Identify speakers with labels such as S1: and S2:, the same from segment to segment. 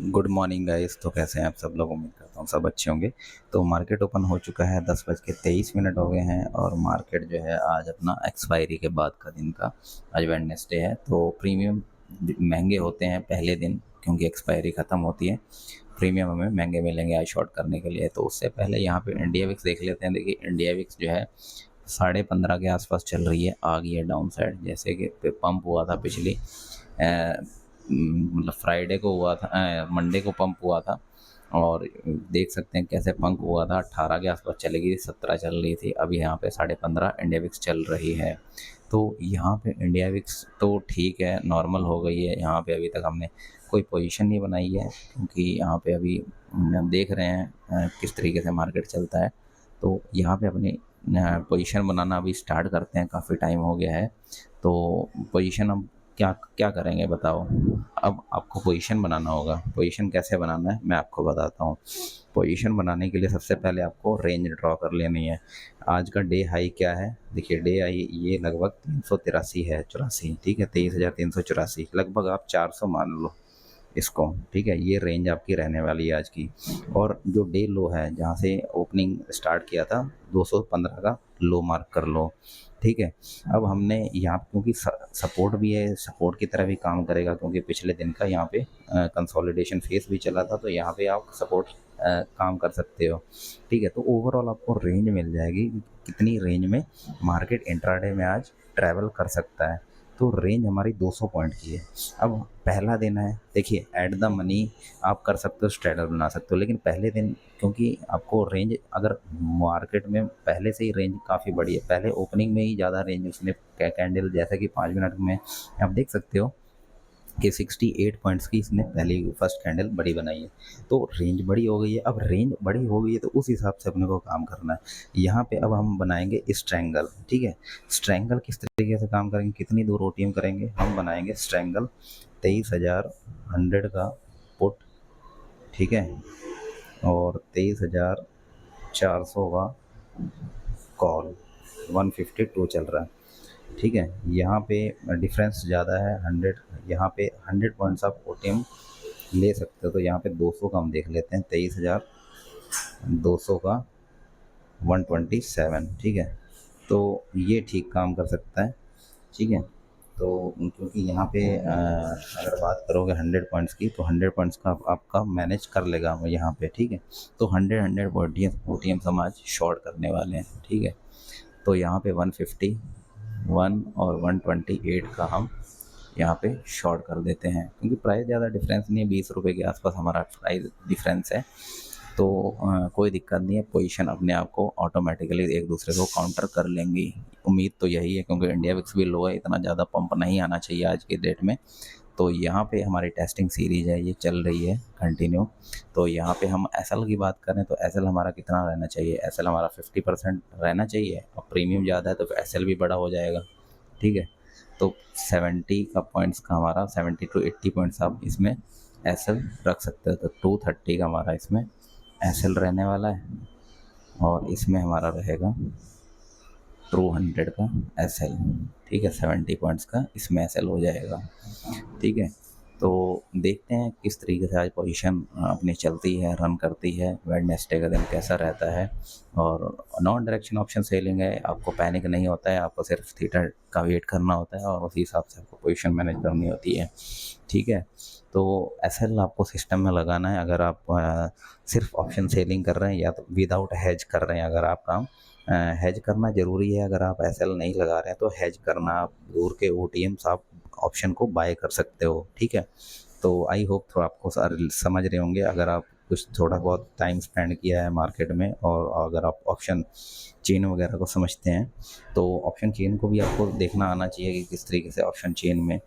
S1: Good morning guys. तो कैसे हैं आप सब लोग? उम्मीद करता हूँ सब अच्छे होंगे। तो मार्केट ओपन हो चुका है, 10:23 हो गए हैं और मार्केट जो है आज अपना एक्सपायरी के बाद का दिन का, आज वेडनेसडे है। तो प्रीमियम महंगे होते हैं पहले दिन क्योंकि एक्सपायरी ख़त्म होती है। प्रीमियम हमें महंगे मिलेंगे आज शॉर्ट करने के लिए। तो उससे पहले यहाँ पे इंडिया विक्स देख लेते हैं। देखिए इंडिया विक्स जो है 15.5 के आसपास चल रही है, आ गई है डाउन साइड। जैसे कि पंप हुआ था पिछली मतलब फ्राइडे को हुआ था, मंडे को पंप हुआ था और देख सकते हैं कैसे पंप हुआ था। 18 के आसपास चली गई, 17 चल रही थी। अभी यहाँ पे 15.5 इंडिया विक्स चल रही है। तो यहाँ पे इंडिया विक्स तो ठीक है, नॉर्मल हो गई है। यहाँ पे अभी तक हमने कोई पोजीशन नहीं बनाई है क्योंकि यहाँ पे अभी हम देख रहे हैं किस तरीके से मार्केट चलता है। तो यहाँ पे अपनी पोजीशन बनाना अभी स्टार्ट करते हैं, काफ़ी टाइम हो गया है। तो पोजीशन हम क्या क्या करेंगे बताओ? अब आपको पोजीशन बनाना होगा। पोजीशन कैसे बनाना है मैं आपको बताता हूँ। पोजीशन बनाने के लिए सबसे पहले आपको रेंज ड्रॉ कर लेनी है। आज का डे हाई क्या है? देखिए डे हाई ये लगभग 383 है, 84, ठीक है, 23,384, लगभग आप 400 मान लो इसको, ठीक है। ये रेंज आपकी रहने वाली है आज की। और जो डे लो है, जहाँ से ओपनिंग स्टार्ट किया था, 215 का लो मार्क कर लो, ठीक है। अब हमने यहाँ क्योंकि सपोर्ट भी है, सपोर्ट की तरह भी काम करेगा क्योंकि पिछले दिन का यहाँ पे कंसोलिडेशन फेस भी चला था। तो यहाँ पे आप सपोर्ट काम कर सकते हो, ठीक है। तो ओवरऑल आपको रेंज मिल जाएगी कितनी रेंज में मार्केट इंट्राडे में आज ट्रैवल कर सकता है। तो रेंज हमारी 200 पॉइंट की है। अब पहला दिन है, देखिए एट द मनी आप कर सकते हो, स्ट्रैडल बना सकते हो, लेकिन पहले दिन क्योंकि आपको रेंज, अगर मार्केट में पहले से ही रेंज काफ़ी बड़ी है, पहले ओपनिंग में ही ज़्यादा रेंज उसने कैंडल, जैसा कि 5 मिनट में आप देख सकते हो कि 68 पॉइंट्स की इसने पहली फर्स्ट कैंडल बड़ी बनाई है। तो रेंज बड़ी हो गई है। अब रेंज बड़ी हो गई है तो उस हिसाब से अपने को काम करना है। यहाँ पे अब हम बनाएंगे स्ट्रैंगल, ठीक है। स्ट्रैंगल किस तरीके से काम करेंगे, कितनी दूर ओटीएम करेंगे? हम बनाएंगे स्ट्रैंगल 23,100 का पुट, ठीक है, और 23,400 का कॉल, 152 चल रहा है, ठीक है। यहाँ पे डिफरेंस ज़्यादा है 100, यहाँ पे 100 पॉइंट्स आप ओटीएम ले सकते हो। तो यहाँ पे 200 का हम देख लेते हैं, 23,200 का 127, ठीक है। तो ये ठीक काम कर सकता है, ठीक है। तो क्योंकि यहाँ पे अगर बात करोगे 100 पॉइंट्स की, तो 100 पॉइंट्स का आपका मैनेज कर लेगा वो यहाँ पे, ठीक है। तो 100 ओटीएम हम आज शॉर्ट करने वाले हैं, ठीक है। तो यहाँ पे 151 और 128 का हम यहाँ पे शॉर्ट कर देते हैं क्योंकि प्राइस ज़्यादा डिफरेंस नहीं है, 20 रुपये के आसपास हमारा प्राइस डिफरेंस है। तो कोई दिक्कत नहीं है, पोजीशन अपने आप को ऑटोमेटिकली एक दूसरे को काउंटर कर लेंगी। उम्मीद तो यही है क्योंकि इंडिया विक्स भी लो है, इतना ज़्यादा पंप नहीं आना चाहिए आज की डेट में। तो यहाँ पे हमारी टेस्टिंग सीरीज है, ये चल रही है कंटिन्यू। तो यहाँ पे हम एसएल की बात करें तो एसएल हमारा कितना रहना चाहिए? एसएल हमारा 50% रहना चाहिए। और प्रीमियम ज़्यादा है तो एसएल भी बड़ा हो जाएगा, ठीक है। तो 70 का पॉइंट्स का हमारा 70 टू 80 पॉइंट्स आप इसमें एसएल रख सकते हो। तो 230 का हमारा इसमें एसएल रहने वाला है और इसमें हमारा रहेगा 200 का एसएल, ठीक है। 70 पॉइंट्स का इसमें एसएल हो जाएगा, ठीक है। तो देखते हैं किस तरीके से आज पोजीशन अपनी चलती है, रन करती है, वेडनेसडे का दिन कैसा रहता है। और नॉन डायरेक्शन ऑप्शन सेलिंग है, आपको पैनिक नहीं होता है, आपको सिर्फ थीटा का वेट करना होता है और उसी हिसाब से आपको पोजीशन मैनेज करनी होती है, ठीक है। तो एसएल आपको सिस्टम में लगाना है अगर आप सिर्फ ऑप्शन सेलिंग कर रहे हैं या तो विदाउट हैज कर रहे हैं। अगर आप काम हैज करना ज़रूरी है, अगर आप एसएल नहीं लगा रहे हैं तो हैज करना, आप दूर के ओटीएम्स आप ऑप्शन को बाय कर सकते हो, ठीक है। तो आई होप तो आपको सारे समझ रहे होंगे। अगर आप कुछ थोड़ा बहुत टाइम स्पेंड किया है मार्केट में और अगर आप ऑप्शन चेन वगैरह को समझते हैं तो ऑप्शन चेन को भी आपको देखना आना चाहिए कि किस तरीके से ऑप्शन चेन में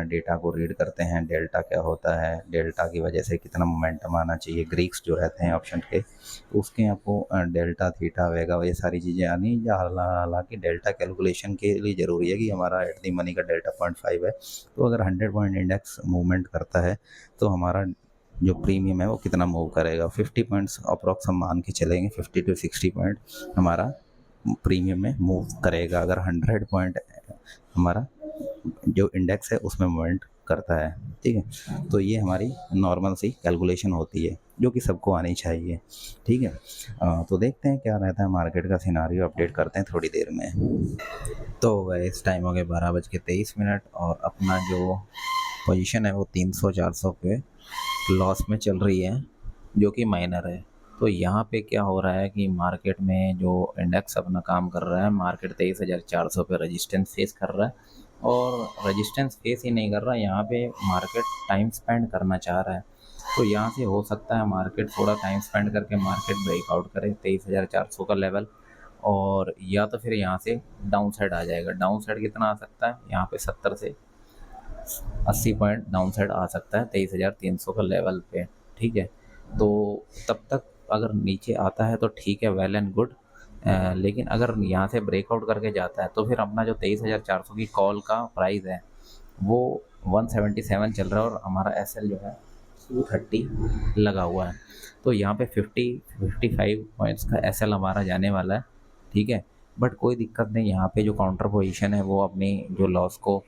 S1: डेटा को रीड करते हैं, डेल्टा क्या होता है, डेल्टा की वजह से कितना मोमेंटम आना चाहिए, ग्रीक्स जो रहते हैं ऑप्शन के, तो उसके आपको डेल्टा, थीटा, वेगा, ये सारी चीज़ें आनी। हालांकि डेल्टा कैलकुलेशन के लिए ज़रूरी है कि हमारा एट दी मनी का डेल्टा 0.5 है। तो अगर 100 पॉइंट इंडेक्स मूवमेंट करता है तो हमारा जो प्रीमियम है वो कितना मूव करेगा, 50 पॉइंट्स अप्रॉक्स हम मान के चलेंगे, 50 टू 60 पॉइंट हमारा प्रीमियम में मूव करेगा। अगर 100 पॉइंट हमारा जो इंडेक्स है उसमें मूवमेंट करता है। ठीक है, तो ये हमारी नॉर्मल सी कैलकुलेशन होती है जो कि सबको आनी चाहिए। ठीक है, तो देखते हैं क्या रहता है मार्केट का सिनारियो, अपडेट करते हैं थोड़ी देर में। तो इस टाइम हो गए 12:23 और अपना जो पोजीशन है वो 300-400 पे लॉस में चल रही है, जो कि माइनर है। तो यहाँ पे क्या हो रहा है कि मार्केट में जो इंडेक्स अपना काम कर रहा है, मार्केट 23,400 पे रेजिस्टेंस फेस कर रहा है, और रेजिस्टेंस फेस ही नहीं कर रहा, यहाँ पे मार्केट टाइम स्पेंड करना चाह रहा है। तो यहाँ से हो सकता है मार्केट थोड़ा टाइम स्पेंड करके मार्केट ब्रेकआउट करे 23,400 का लेवल, और या तो फिर यहाँ से डाउन साइड आ जाएगा। डाउन साइड कितना आ सकता है, यहाँ पे 70 से 80 पॉइंट डाउन साइड आ सकता है 23,300 का लेवल पे। ठीक है, तो तब तक अगर नीचे आता है तो ठीक है, वेल एंड गुड। लेकिन अगर यहाँ से ब्रेकआउट करके जाता है तो फिर अपना जो 23,400 की कॉल का प्राइस है वो 177 चल रहा है, और हमारा एस एल जो है 230 लगा हुआ है। तो यहाँ पे 55 पॉइंट्स का एस एल हमारा जाने वाला है। ठीक है, बट कोई दिक्कत नहीं, यहाँ पे जो काउंटर पोजीशन है वो अपनी जो लॉस को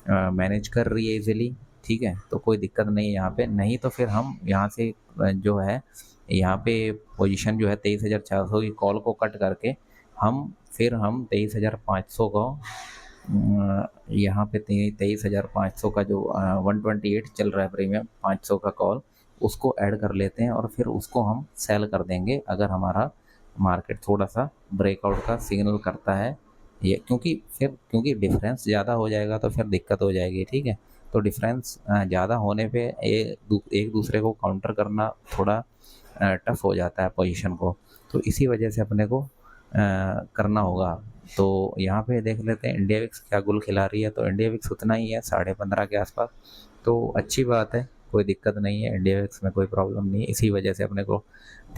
S1: मैनेज कर रही है इजीली। ठीक है, तो कोई दिक्कत नहीं है यहाँ पे। नहीं तो फिर हम यहाँ से जो है यहाँ पे पोजीशन जो है 23,400 की कॉल को कट करके हम 23,500 को यहाँ पे 23,500 का जो 128 चल रहा है प्रीमियम 500 का कॉल, उसको ऐड कर लेते हैं और फिर उसको हम सेल कर देंगे अगर हमारा मार्केट थोड़ा सा ब्रेकआउट का सिग्नल करता है। ये क्योंकि डिफरेंस ज़्यादा हो जाएगा तो फिर दिक्कत हो जाएगी। ठीक है, तो डिफरेंस ज़्यादा होने पे एक दूसरे को काउंटर करना थोड़ा टफ हो जाता है पोजीशन को, तो इसी वजह से अपने को करना होगा। तो यहाँ पे देख लेते हैं इंडिया विक्स क्या गुल खिला रही है। तो इंडिया विक्स उतना ही है 15.5 के आसपास, तो अच्छी बात है, कोई दिक्कत नहीं है, इंडिया विक्स में कोई प्रॉब्लम नहीं है। इसी वजह से अपने को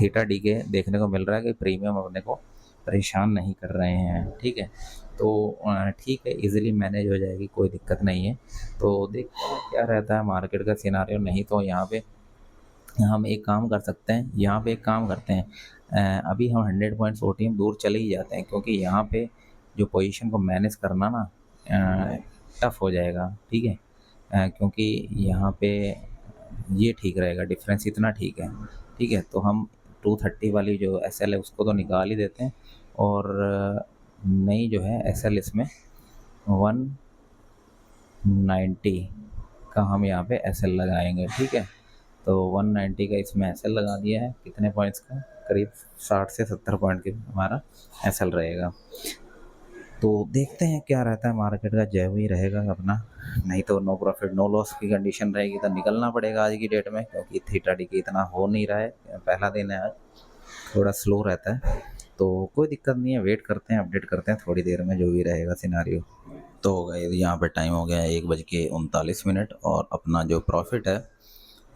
S1: थीटा डी के देखने को मिल रहा है कि प्रीमियम अपने को परेशान नहीं कर रहे हैं। ठीक है, तो ठीक है, इजीली मैनेज हो जाएगी, कोई दिक्कत नहीं है। तो देखते हैं क्या रहता है मार्केट का सिनारियो। नहीं तो यहाँ पे हम एक काम कर सकते हैं, यहाँ पे एक काम करते हैं, अभी हम 100 पॉइंट्स ओटीएम दूर चले ही जाते हैं, क्योंकि यहाँ पे जो पोजीशन को मैनेज करना ना टफ हो जाएगा। ठीक है, क्योंकि यहाँ पे ये ठीक रहेगा, डिफरेंस इतना ठीक है। ठीक है, तो हम 230 वाली जो एस एल है उसको तो निकाल ही देते हैं, और नई जो है एस एल इसमें 190 का हम यहाँ पे एस एल लगाएंगे। ठीक है, तो 190 का इसमें एस एल लगा दिया है, कितने पॉइंट्स का, करीब 60 से 70 पॉइंट के हमारा एस एल रहेगा। तो देखते हैं क्या रहता है मार्केट का, जय ही रहेगा अपना। नहीं तो नो प्रॉफिट नो लॉस की कंडीशन रहेगी, तो निकलना पड़ेगा आज की डेट में, क्योंकि थीटा डी की इतना हो नहीं रहा है, पहला दिन है आज, थोड़ा स्लो रहता है। तो कोई दिक्कत नहीं है, वेट करते हैं, अपडेट करते हैं थोड़ी देर में जो भी रहेगा सिनारियो। तो हो गए यहाँ पे टाइम हो गया है 1:39 और अपना जो प्रॉफिट है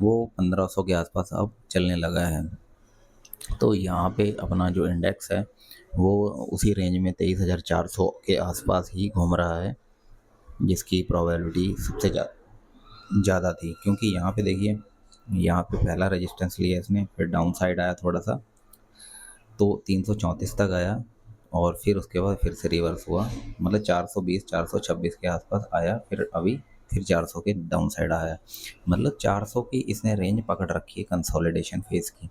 S1: वो 1500 के आसपास अब चलने लगा है। तो यहाँ पे अपना जो इंडेक्स है वो उसी रेंज में 23,400 के आसपास ही घूम रहा है, जिसकी प्रोबेबिलिटी सबसे ज़्यादा थी। क्योंकि यहाँ पे देखिए, यहाँ पे पहला रेजिस्टेंस लिया इसने, फिर डाउन साइड आया थोड़ा सा, तो 334 तक आया, और फिर उसके बाद फिर से रिवर्स हुआ, मतलब 420 426 के आसपास आया, फिर 400 के डाउन साइड आया, मतलब 400 की इसने रेंज पकड़ रखी है कंसोलिडेशन फेज की।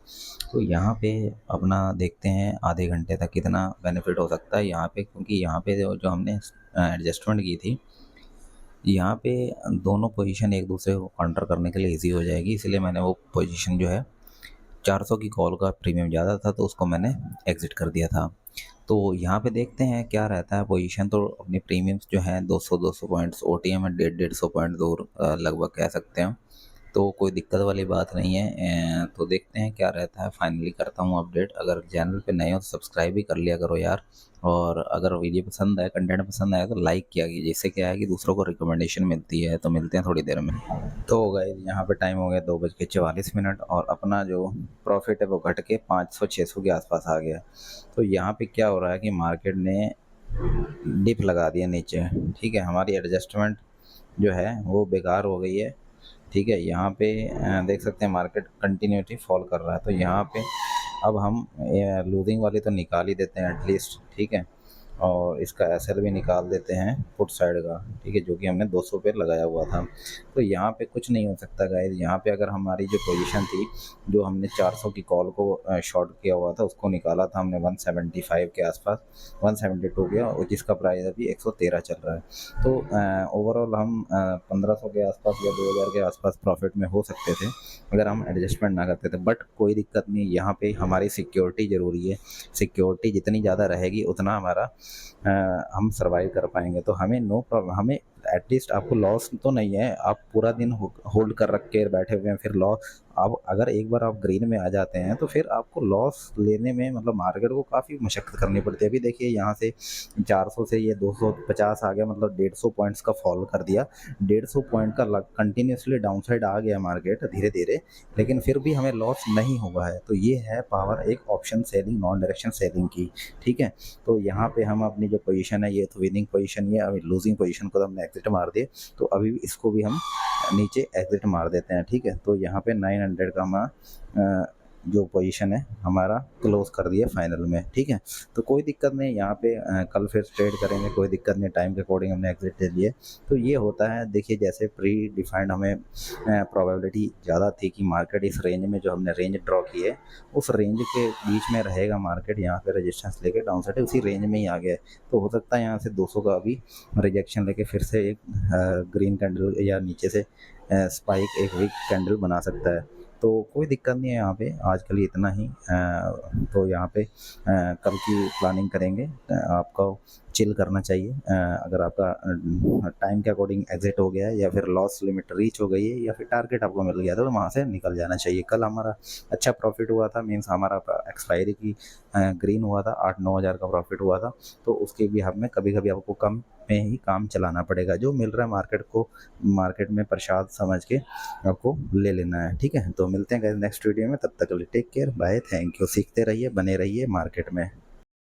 S1: तो यहाँ पे अपना देखते हैं आधे घंटे तक कितना बेनिफिट हो सकता है यहाँ पे, क्योंकि यहाँ पे जो हमने एडजस्टमेंट की थी, यहाँ पे दोनों पोजीशन एक दूसरे को काउंटर करने के लिए इजी हो जाएगी, इसलिए मैंने वो पोजीशन जो है 400 की कॉल का प्रीमियम ज़्यादा था तो उसको मैंने एग्ज़िट कर दिया था। तो यहाँ पे देखते हैं क्या रहता है पोजीशन। तो अपने प्रीमियम्स जो हैं 200 पॉइंट्स, ओटीएम है 150 पॉइंट दूर लगभग कह सकते हैं, तो कोई दिक्कत वाली बात नहीं है। तो देखते हैं क्या रहता है, फाइनली करता हूँ अपडेट। अगर चैनल पे नए हो तो सब्सक्राइब भी कर लिया करो यार, और अगर वीडियो पसंद आए, कंटेंट पसंद आया तो लाइक किया कीजिए, जिससे क्या है कि दूसरों को रिकमेंडेशन मिलती है। तो मिलते हैं थोड़ी देर में। तो हो गए यहाँ पे टाइम हो गया 2:44 और अपना जो प्रॉफिट है वो घट के 500-600 के आसपास आ गया। तो यहाँ पे क्या हो रहा है कि मार्केट ने डिप लगा दिया नीचे। ठीक है, हमारी एडजस्टमेंट जो है वो बेकार हो गई है। ठीक है, यहाँ पे देख सकते हैं मार्केट कंटिन्यूटी फॉल कर रहा है, तो यहाँ पे अब हम लूजिंग वाली तो निकाल ही देते हैं एटलीस्ट। ठीक है, और इसका एसएल भी निकाल देते हैं पुट साइड का, ठीक है, जो कि हमने 200 पे लगाया हुआ था। तो यहाँ पे कुछ नहीं हो सकता गाइस। यहाँ पे अगर हमारी जो पोजीशन थी, जो हमने 400 की कॉल को शॉर्ट किया हुआ था, उसको निकाला था हमने 175 के आसपास, 172 गया, और जिसका प्राइस अभी 113 चल रहा है। तो ओवरऑल हम 1500 के आसपास या 2000 के आसपास प्रॉफिट में हो सकते थे अगर हम एडजस्टमेंट ना करते थे। बट कोई दिक्कत नहीं, यहाँ पे हमारी सिक्योरिटी ज़रूरी है। सिक्योरिटी जितनी ज़्यादा रहेगी उतना हमारा हम सर्वाइव कर पाएंगे। तो हमें नो प्रॉब्लम, हमें एटलीस्ट आपको लॉस तो नहीं है। आप पूरा दिन होल्ड कर रख के बैठे हुए हैं, फिर लॉस, अब अगर एक बार आप ग्रीन में आ जाते हैं तो फिर आपको लॉस लेने में मतलब मार्केट को काफ़ी मशक्कत करनी पड़ती है। अभी देखिए यहाँ से 400 से ये 250 आ गया, मतलब 150 पॉइंट्स का फॉल कर दिया। 150 पॉइंट का कंटिन्यूसली डाउन साइड आ गया मार्केट धीरे धीरे, लेकिन फिर भी हमें लॉस नहीं हुआ है। तो ये है पावर एक option selling, non direction selling की, ठीक है। तो यहाँ पे हम अपनी जो पोजीशन है, ये तो विनिंग पोजीशन, ये अभी लूजिंग पोजीशन को तो हमने एग्जिट मार दिए, तो अभी इसको भी हम नीचे एग्जिट मार देते हैं, ठीक है। तो यहाँ पे 900 का हमारा जो पोजीशन है हमारा क्लोज कर दिया फाइनल में, ठीक है। तो कोई दिक्कत नहीं, यहाँ पे कल फिर ट्रेड करेंगे, कोई दिक्कत नहीं, टाइम के अकॉर्डिंग हमने एग्जिट ले लिए। तो ये होता है, देखिए जैसे प्री डिफाइंड हमें प्रोबेबिलिटी ज़्यादा थी कि मार्केट इस रेंज में, जो हमने रेंज ड्रॉ की है उस रेंज के बीच में रहेगा मार्केट, यहाँ पे रेजिस्टेंस लेके डाउन साइड उसी रेंज में ही आ गया है। तो हो सकता है यहाँ से 200 का अभी रिजेक्शन लेके फिर से एक ग्रीन कैंडल या नीचे से स्पाइक एक वीक कैंडल बना सकता है। तो कोई दिक्कत नहीं है यहाँ पे, आज के लिए इतना ही। तो यहाँ पे कल की प्लानिंग करेंगे। आपको चिल करना चाहिए। अगर आपका टाइम के अकॉर्डिंग एग्जिट हो गया है या फिर लॉस लिमिट रीच हो गई है या फिर टारगेट आपको मिल गया था, तो वहाँ से निकल जाना चाहिए। कल हमारा अच्छा प्रॉफिट हुआ था, मीन्स हमारा एक्सपायरी की ग्रीन हुआ था, 8-9 हज़ार का प्रॉफिट हुआ था। तो उसके भी हमें कभी कभी आपको कम में ही काम चलाना पड़ेगा, जो मिल रहा है मार्केट को, मार्केट में प्रसाद समझ के आपको ले लेना है, ठीक है। तो मिलते हैं गाइस नेक्स्ट वीडियो में, तब तक के लिए take care, bye, thank you. सीखते रहिए, बने रहिए मार्केट में।